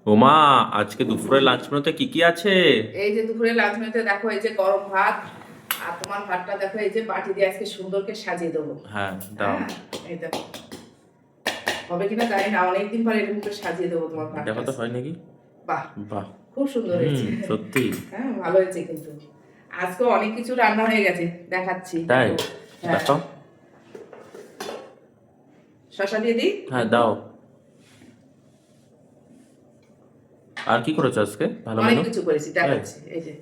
ওমা, আজকে দুপুরে লাঞ্চ মেনুতে কি কি আছে? এই যে দুপুরে লাঞ্চ মেনুতে দেখো, এই যে গরম ভাত, আর তোমার ভাতটা দেখো এই যে বাটি দিয়ে আজকে সুন্দরকে সাজিয়ে দেবো। হ্যাঁ, দাও। হ্যাঁ, এই দেখো হবে কিনা জানি না, অনেকদিন পরে এরকম করে সাজিয়ে দেবো তোমার ভাতটা। দেখো তো হয় নাকি। বাহ, বাহ। খুব সুন্দর হয়েছে। সত্যি। হ্যাঁ, ভালো হয়েছে কিন্তু আজকে অনেক কিছু রান্না হয়ে গেছে, দেখাচ্ছি। তাই? হ্যাঁ, দেখো। শসা দিয়ে দিই। হ্যাঁ, দাও। আর কি করেছো আজকে? ভালো অনেক মেনু। কিছু করেছি, দেখাচ্ছি। এই যে,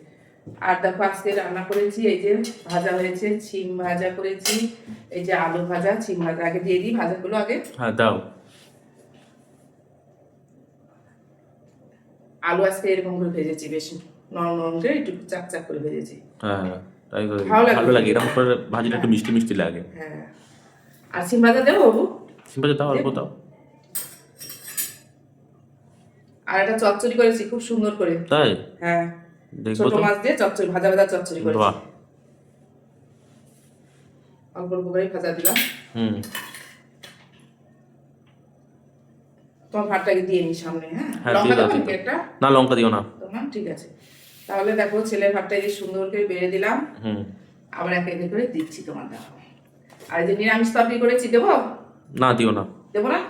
আর দেখো আজকে রান্না করেছি, এই যে ভাজা হয়েছে, ছিম ভাজা করেছি, এই যে আলু ভাজা, ছিম ভাজা। আগে দিয়ে দিই ভাজাগুলো আগে। হ্যাঁ, দাও। আলু আজকে এরকম করে ভেজেছি, বেশি নরম নরম করে একটু চাক চাক করে ভেজেছি। হ্যাঁ, তাই তো। ভালো লাগে। ভালো লাগে এরকম করে ভাজিটা একটু হ্যাঁ। মিষ্টি মিষ্টি লাগে। হ্যাঁ, আর ছিম ভাজা দেবো বাবু। সিম্পল দাও, অল্প দাও। আর একটা চচ্চড়ি করেছি খুব সুন্দর করে। তাই? হ্যাঁ, দেখবো ছোট তো। মাছ দিয়ে চচ্চড়ি, ভাজা ভাজা চচ্চড়ি করেছি। বাহ। অল্প অল্প করে ভাজা দিলাম। হুম। তোমার ভাতটাকে দিয়ে নি সামনে। হ্যাঁ, হ্যাঁ, লঙ্কা দিয়ে দাও, দেবো দিয়ে নাকি দাও। একটা? না, লঙ্কা দিও না। তোমার ঠিক আছে। তাহলে দেখো ছেলের ভাতটা এই যে সুন্দর করে বেড়ে দিলাম। হুম। আবার এক এক করে দিচ্ছি তোমার, দেখো। আর এই যে নিরামিষ তরকারি করেছি, দেবো? না, দিও না। দেবো না?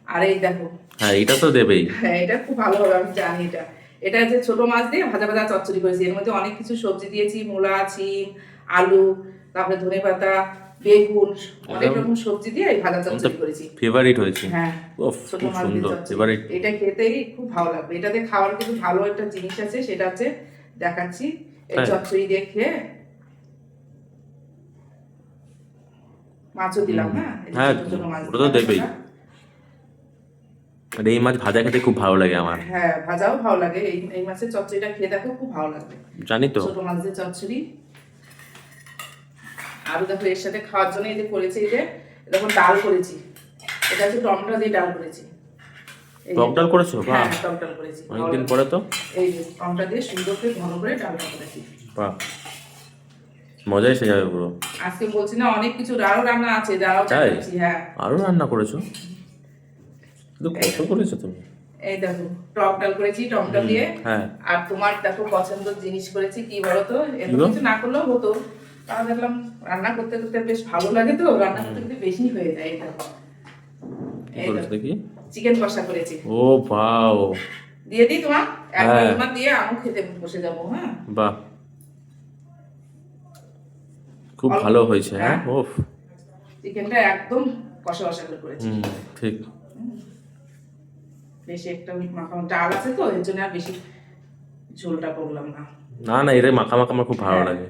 আর এই দেখো, হ্যাঁ, এটা তো দেবেই। হ্যাঁ এটা খুব ভালো হবে, আমি জানি এটা। এটা যে ছোট মাছ দিয়ে ভাজা ভাজা চচ্চড়ি করেছি, এর মধ্যে অনেক কিছু সবজি দিয়েছি, মূলা, সিম, আলু, তারপরে ধনেপাতা, বেগুন, অনেক রকম সবজি দিয়ে এই ভাজা চচ্চড়ি করেছি। ফেভারিট হয়েছে। হ্যাঁ, ওফ, ছোট খুব মাছ দিয়ে সুন্দর। চচ্চড়ি। ফেভারিট। এটা খেতেই খুব ভালো লাগবে। এটাতে খাওয়ার কিন্তু ভালো একটা জিনিস আছে, সেটা হচ্ছে দেখাচ্ছি। এই হ্যাঁ। চচ্চড়ি দিয়ে খেয়ে মাছও দিলাম। হ্যাঁ, এই যে হ্যাঁ, ছোট ছোট মাছ ওটা তো দেবেই। আর এই মাছ ভাজা খেতে খুব ভালো লাগে আমার। হ্যাঁ, ভাজাও ভালো লাগে। এই এই মাছের চচ্চড়িটা খেয়ে দেখো, খুব ভালো লাগবে। জানি তো। ছোট মাছ দিয়ে চচ্চড়ি। আরো দেখো এর সাথে খাওয়ার জন্য এই যে করেছি, এই যে দেখো ডাল করেছি। এটা হচ্ছে টমেটো দিয়ে ডাল করেছি। এই যে- টক ডাল করেছো? বাহ, হ্যাঁ, টক ডাল করেছি। অনেকদিন পরে তো। এই যে টমেটো দিয়ে সুন্দর করে ঘন করে ডালটা করেছি। বাহ, মজা এসে যাবে পুরো। আজকে বলছি না, অনেক কিছু আরো রান্না আছে, যারাও তাই? দেখাচ্ছি। হ্যাঁ, আরো রান্না করেছো? কিন্তু কত করেছো তুমি? এই দেখো টক ডাল করেছি টমেটো দিয়ে। হ্যাঁ। আর তোমার দেখো পছন্দের জিনিস করেছি, কি বলতো, এত কি গো? কিছু না করলেও হতো, তাও দেখলাম রান্না করতে করতে বেশ ভালো লাগে, তো রান্না করতে করতে বেশি হয়ে যায়। এই দেখো, কি এই করেছো দেখো দেখি? চিকেন কষা করেছি। ও বাও। দিয়ে দিই তোমার, এক হ্যাঁ। মিনিট দিয়ে আমি খেতে বসে যাবো। হ্যাঁ, বাহ, খুব অল্প- ভালো হয়েছে। হ্যাঁ, হ্যাঁ। ওফ। চিকেনটা একদম কষা কষা করে করেছি। ঠিক। বেশি একটা মাখা ডাল আছে তো, এর জন্য আর বেশি ঝোলটা করলাম না। না না, এটা মাখা মাখা আমার খুব ভালো হ্যাঁ। লাগে।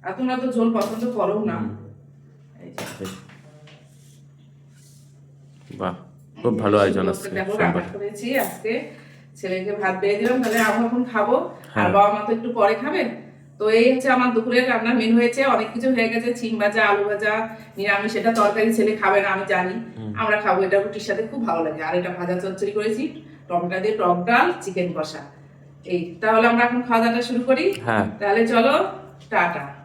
আর তোমরা তো ঝোল পছন্দ করো না। এই যে ঠিক। বাহ, খুব ভালো আয়োজন সুন্দর আজকে করে দেখো সোমবার। রান্না করেছি আজকে। ছেলেকে ভাত বেড়ে দিলাম, তাহলে আমি এখন খাবো। আর হ্যাঁ। বাবা মা তো একটু পরে খাবে। তো এই হচ্ছে আমার দুপুরের রান্নার মেনু হয়েছে, অনেক কিছু হয়ে গেছে। ছিম ভাজা, আলু ভাজা, নিরামিষ, এটা তরকারি ছেলে খাবে না আমি জানি, আমরা খাবো। এটা রুটির সাথে খুব ভালো লাগে। আর এটা ভাজা চচ্চড়ি করেছি, টমেটো দিয়ে টক ডাল, চিকেন কষা। এই তাহলে আমরা এখন খাওয়া দাওয়াটা শুরু করি। হ্যাঁ। তাহলে চলো, টাটা।